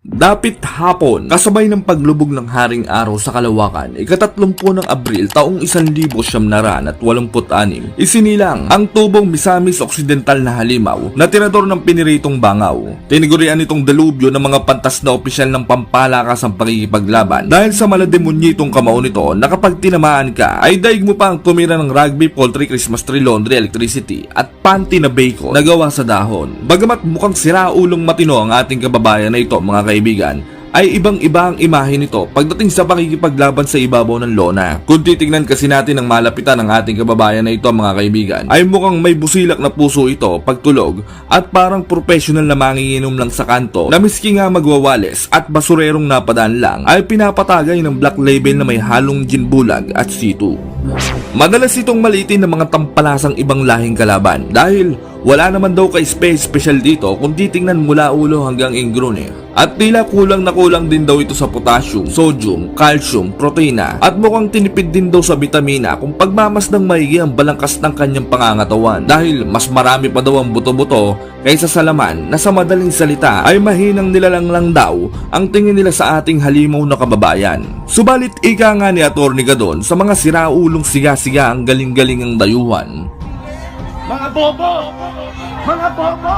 Dapit hapon, kasabay ng paglubog ng haring araw sa kalawakan, ika-30 ng Abril taong 1986, isinilang ang tubong Misamis Occidental na halimaw na tinador ng piniritong bangaw. Tinigurian itong delubyo ng mga pantas na opisyal ng pampalakas ang pakikipaglaban dahil sa malademonyitong kamao nito na kapag tinamaan ka ay daig mo pa ang tumira ng rugby, poultry, Christmas tree, laundry, electricity at panty na bacon na gawa sa dahon. Bagamat mukhang siraulong matino ang ating kababayan na ito mga kaibigan, ay ibang-iba ang imahe nito pagdating sa pakikipaglaban sa ibabaw ng lona. Kung titignan kasi natin ang malapitan ng ating kababayan na ito mga kaibigan, ay mukhang may busilak na puso ito pagtulog at parang professional na manginginom lang sa kanto na miski nga magwawales at basurerong napadaan lang ay pinapatagay ng black label na may halong gin bulag at situ. Madalas itong maliitin ng mga tampalasang ibang lahing kalaban dahil wala naman daw ka-special dito kung titingnan mula ulo hanggang ingrone. At tila kulang na kulang din daw ito sa potassium, sodium, calcium, proteina at mukhang tinipid din daw sa vitamina kung pagmamasdang maigi ang balangkas ng kanyang pangangatawan dahil mas marami pa daw ang buto-buto kaysa sa laman na sa madaling salita ay mahinang nilalang lang daw ang tingin nila sa ating halimaw na kababayan. Subalit ika nga ni Atty. Gadon sa mga siraulong siga-siga ang galing-galing ang dayuhan. Mga bobo! Mga bobo!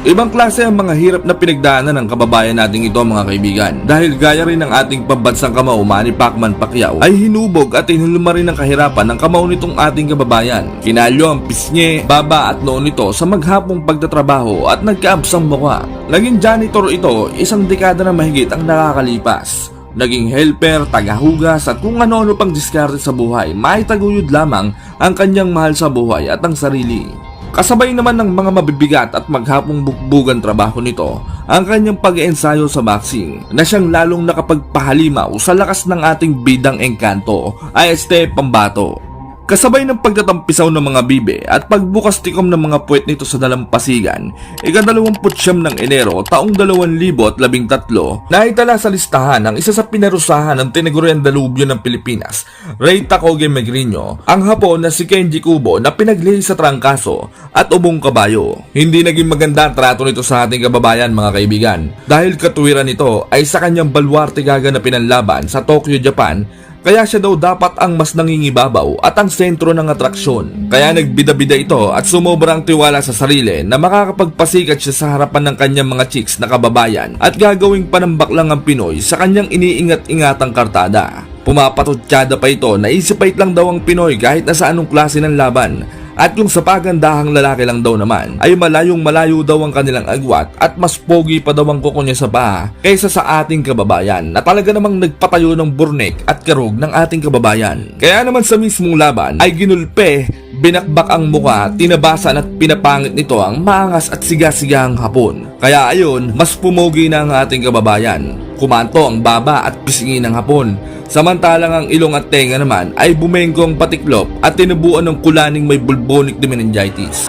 Ibang klase ang mga hirap na pinagdaanan ng kababayan nating ito mga kaibigan dahil gaya rin ng ating pambansang kamao Manny Pacman Pacquiao ay hinubog at hinulma rin ng kahirapan ng kamao nitong ating kababayan. Kinalyo ang pisnye, baba at noon nito sa maghapong pagtatrabaho at nagkaabsang mukha. Naging janitor ito 1 dekada na mahigit ang nakakalipas. Naging helper, tagahugas at kung ano-ano pang diskarte sa buhay, maitaguyod lamang ang kanyang mahal sa buhay at ang sarili. Kasabay naman ng mga mabibigat at maghapong bukbugan trabaho nito ang kanyang pag-iensayo sa boxing na siyang lalong nakapagpahalimaw sa lakas ng ating bidang engkanto ay Este Pambato. Kasabay ng pagtatampisaw ng mga bibe at pagbukas tikom ng mga puwet nito sa dalampasigan, ika-29 ng Enero taong 2013 na itala sa listahan ng isa sa pinarusahan ng tinaguriang dalubyo ng Pilipinas, Ray Tacoge Megrino, ang Hapon na si Kenji Kubo na pinaglihi sa trangkaso at ubong kabayo. Hindi naging maganda ang trato nito sa ating kababayan mga kaibigan dahil katuwiran nito ay sa kanyang baluarte gaga na pinanlaban sa Tokyo, Japan. Kaya siya daw dapat ang mas nangingibabaw at ang sentro ng atraksyon. Kaya nagbida-bida ito at sumobrang tiwala sa sarili na makakapagpasikat siya sa harapan ng kanyang mga chicks na kababayan at gagawing panambak lang ang Pinoy sa kanyang iniingat-ingatang kartada. Pumapatutyada pa ito na isipait lang daw ang Pinoy kahit na sa anong klase ng laban. At yung sa pagandahang lalaki lang daw naman ay malayong malayo daw ang kanilang agwat at mas pogi pa daw ang kuko niya sa paa kaysa sa ating kababayan na talaga namang nagpatayo ng burnek at karog ng ating kababayan. Kaya naman sa mismong laban ay ginulpe, binakbak ang muka, tinabasan at pinapangit nito ang maangas at siga-sigang Hapon. Kaya ayon, mas pumogi na ang ating kababayan. Kumanto ang baba at pisngi ng Hapon. Samantalang ang ilong at tenga naman ay bumenggong patiklop at tinubuan ng kulaning may bulbonic meningitis.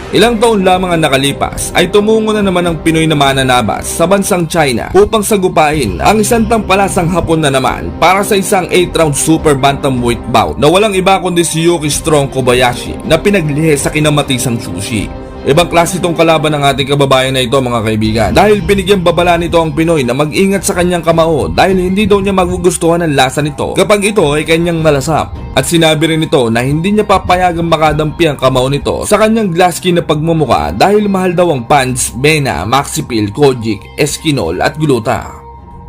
Ilang taon lamang ang nakalipas ay tumungo na naman ang Pinoy na mananabas sa bansang China upang sagupain ang isang tampalasang Hapon na naman para sa isang 8-round super bantamweight bout na walang iba kundi si Yuki Strong Kobayashi na pinaglihi sa kinamatisang sushi. Ibang klase itong kalaban ng ating kababayan na ito mga kaibigan dahil binigyan babala nito ang Pinoy na mag-ingat sa kanyang kamao dahil hindi daw niya magugustuhan ang lasa nito kapag ito ay kanyang nalasap. At sinabi rin nito na hindi niya papayagang makadampi ang kamao nito sa kanyang glasskin na pagmumuka dahil mahal daw ang Pans, Bena, Maxipil, Kojic, Eskinol at Gluta.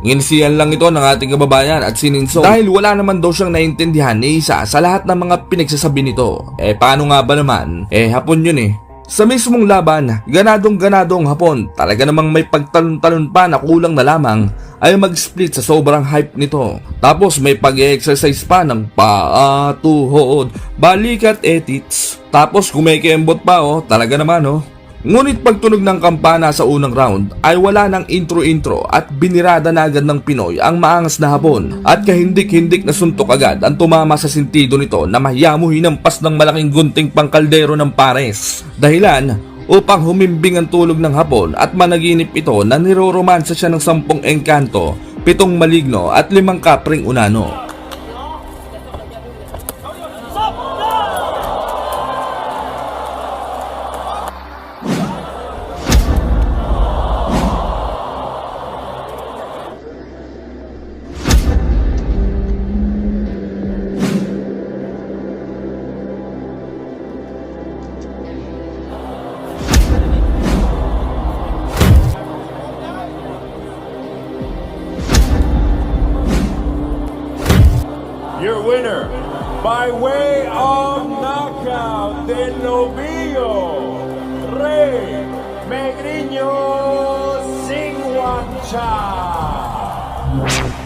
Nginisiyan lang ito ng ating kababayan at sininso dahil wala naman daw siyang naintindihan ni isa sa lahat ng mga pinagsasabi nito. Paano nga ba naman? Hapon yun eh. Sa mismong laban, ganadong-ganado ang Hapon. Talaga namang may pagtalon-talon pa na kulang na lamang ay mag-split sa sobrang hype nito. Tapos may pag-exercise pa ng paa, tuhod, balikat, etits. Tapos kumikembot pa talaga naman Ngunit pagtunog ng kampana sa unang round ay wala ng intro-intro at binirada na agad ng Pinoy ang maangas na Hapon at kahindik-hindik na suntok agad ang tumama sa sentido nito na mahiyamo hinampas ng malaking gunting pangkaldero ng pares. Dahilan upang humimbing ang tulog ng Hapon at managinip ito na niroromansa siya ng 10 engkanto, 7 maligno at 5 kapring unano. Your winner, by way of knockout, del Novillo, Rey Megriño Singwancha.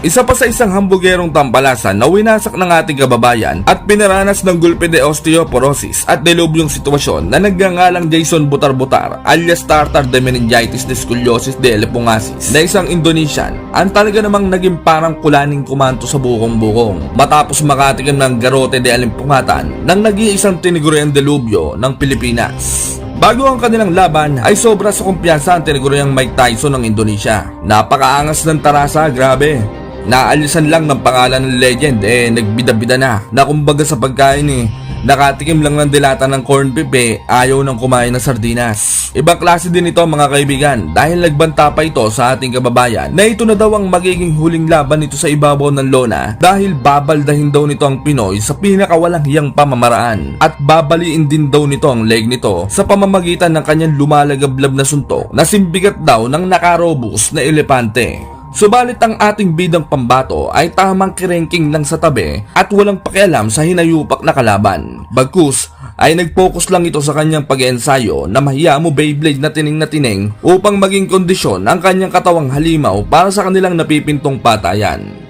Isa pa sa isang hambugerong tampalasan na winasak ng ating kababayan at pinaranas ng gulpe de osteoporosis at delubyong sitwasyon na nagngangalang Jason Butar-Butar alias Tartar de Meningitis de Scoliosis de Lepungasis na isang Indonesian ang talaga namang naging parang kulaning kumanto sa bukong-bukong matapos makatikim ng garote de alimpungatan ng nag-iisang tiniguriang delubyo ng Pilipinas. Bago ang kanilang laban ay sobra sa kumpiyansa ang tiniguriang Mike Tyson ng Indonesia. Napakaangas ng tarasa, grabe. Naalisan lang ng pangalan ng legend nagbida-bida na kumbaga sa pagkain nakatikim lang ng dilata ng corn beef ayaw nang kumain ng sardinas. Ibang klase din ito mga kaibigan dahil nagbanta pa ito sa ating kababayan na ito na daw ang magiging huling laban nito sa ibabaw ng lona dahil babaldahin daw nito ang Pinoy sa pinakawalang hiyang pamamaraan at babaliin din daw nito ang leg nito sa pamamagitan ng kanyang lumalagablab na suntok na simbigat daw ng nakarobus na elepante. Subalit ang ating bidang pambato ay tamang kirengking lang sa tabi at walang pakialam sa hinayupak na kalaban. Bagkus ay nag-focus lang ito sa kanyang pag-ensayo na mahiyamo Beyblade na tining upang maging kondisyon ang kanyang katawang halimaw para sa kanilang napipintong patayan.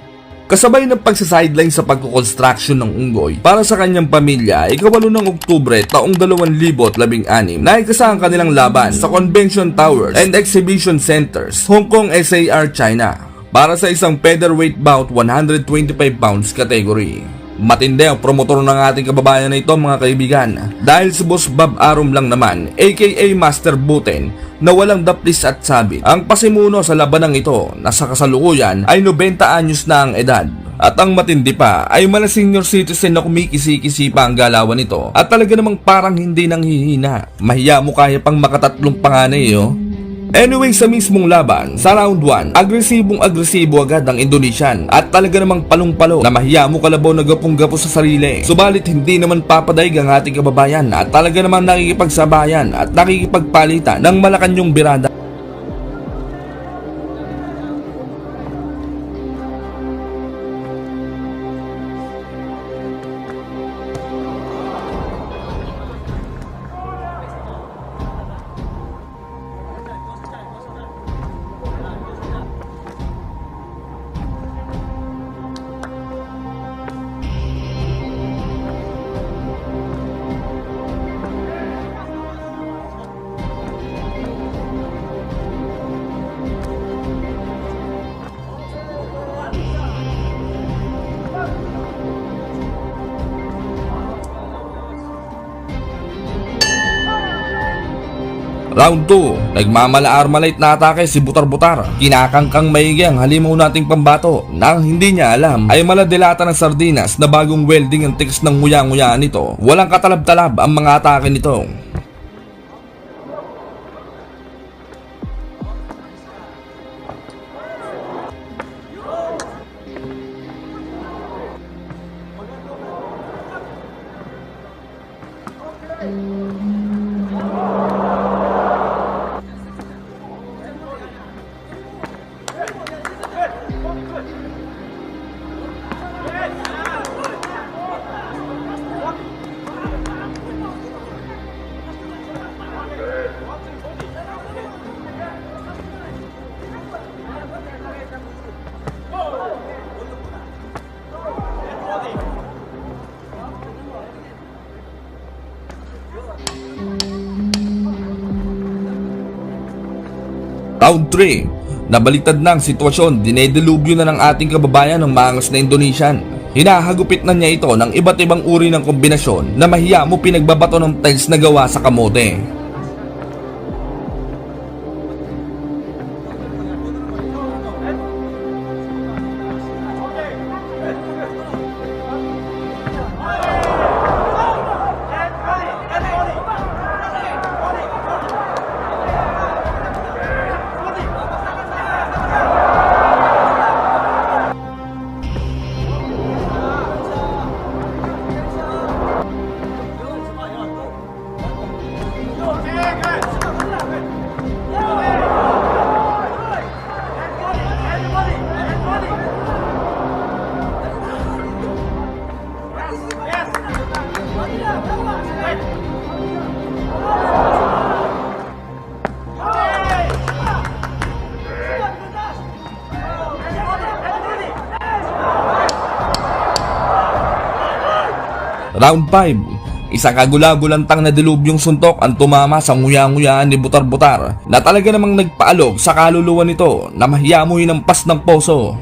Kasabay ng pagsa-sideline sa pagkukonstruction ng unggoy para sa kanyang pamilya, ika-8 ng Oktubre taong 2016 na ikasa ang kanilang laban sa Convention Towers and Exhibition Centers, Hong Kong, SAR, China para sa isang featherweight bout 125 pounds category. Matindi ang promotor ng ating kababayan na ito mga kaibigan dahil si Boss Bob Arum lang naman aka Master Buten na walang daplis at sabit ang pasimuno sa labanang ito na sa kasalukuyan ay 90 anyos na ang edad. At ang matindi pa ay mala senior citizen na kumikisi-kisi pa ang galawan nito at talaga namang parang hindi nang hihina. Mahiya mo kaya pang makatatlong panganay Anyway, sa mismong laban, sa round 1, agresibong-agresibo agad ang Indonesian at talaga namang palong-palo na mahiyamo kalabaw na gapong-gapo sa sarili. Subalit hindi naman papadaig ang ating kababayan at talaga namang nakikipagsabayan at nakikipagpalitan ng Malacanyong birada. Round 2, nagmamala-armalite na atake si Butar-Butar. Kinakangkang maigi ang halimaw nating pambato. Nang hindi niya alam ay maladilata ng sardinas na bagong welding ang tiks ng nguya-nguyaan nito. Walang katalab-talab ang mga atake nito. Round 3. Nabaliktad na ang sitwasyon, dinedelubyo na ng ating kababayan ng maangas na Indonesian. Hinahagupit na niya ito ng iba't ibang uri ng kombinasyon na mahiya mo pinagbabato ng tiles na gawa sa kamote. Round 5. Isang kagulagulantang na dilubyong suntok ang tumama sa nguya-nguyaan ni Butar-Butar na talaga namang nagpaalog sa kaluluwa nito na mahiya mo hinampas ng poso.